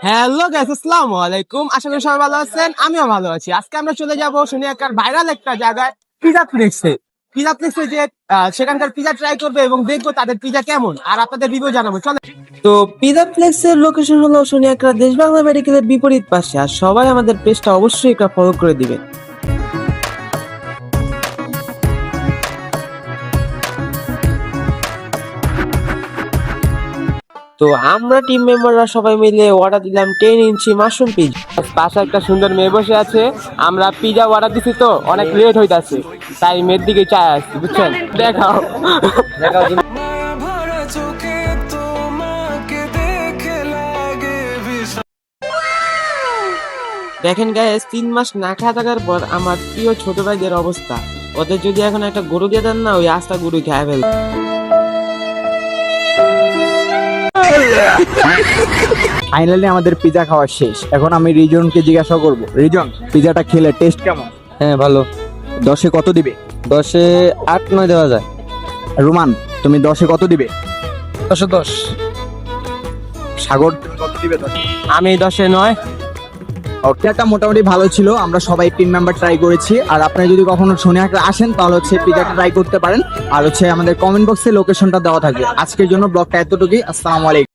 Hello guys, আসসালামু আলাইকুম। আশা করি সবাই ভালো আছেন, আমিও ভালো আছি। আজকে আমরা চলে যাব সোনিয়াকার ভাইরাল একটা জায়গায়, পিজা ফ্লেক্সে। পিজা ফ্লেক্সে যে সেখানকার পিজা ট্রাই করবে এবং দেখবো তাদের পিজা কেমন, আর আপনাদের রিভিউ জানাবো। চলে। তো পিজা ফ্লেক্সের লোকেশন হলো সোনিয়াকার দেশ বাংলা মেডিকেলের বিপরীত পাশে। আর সবাই আমাদের পেজটা অবশ্যই একটা ফলো করে দিবেন। তো আমরা টিম মেম্বাররা সবাই মিলে অর্ডার দিলাম 10 ইঞ্চি মাশরুম পিজা। পাশে একটা সুন্দর মেয়ে বসে আছে। আমরা পিজা অর্ডার দিছি তো অনেক লেট হইতাছে, তাই মেয়ের দিকে চাই আসছি, বুঝছেন? দেখাও দেখাও। দেখেন গাইস, 3 মাস না খাওয়া থাকার পর আমার প্রিয় ছোট ভাইদের অবস্থা। ওদের যদি এখন একটা গরু দিয়ে দেন না, ওই আস্তা গরু খেয়ে ফেলবে। ফাইনালি আমাদের পিজা খাওয়া শেষ। এখন আমি রিজনকে জিজ্ঞাসা করব, রিজন পিজাটা খেলে টেস্ট কেমন? হ্যাঁ, ভালো। 10-এ কত দিবে? 10-এ 8-9 দেওয়া যায়। রোমান, তুমি 10-এ কত দিবে? 10-10। সাগর, তুমি কত দিবে 10-এ? আমি 10-9। পিজাটা মোটামুটি ভালো ছিল। আমরা সবাই টিম মেম্বার ট্রাই করেছি। আর আপনারা যদি কখনো সোনিয়াকড়া আসেন তাহলে পিজাটা ট্রাই করতে পারেন। আর আমাদের কমেন্ট বক্সে লোকেশনটা দেওয়া থাকবে। আজকের জন্য ব্লগটা এতটুকুই। আসসালামু আলাইকুম।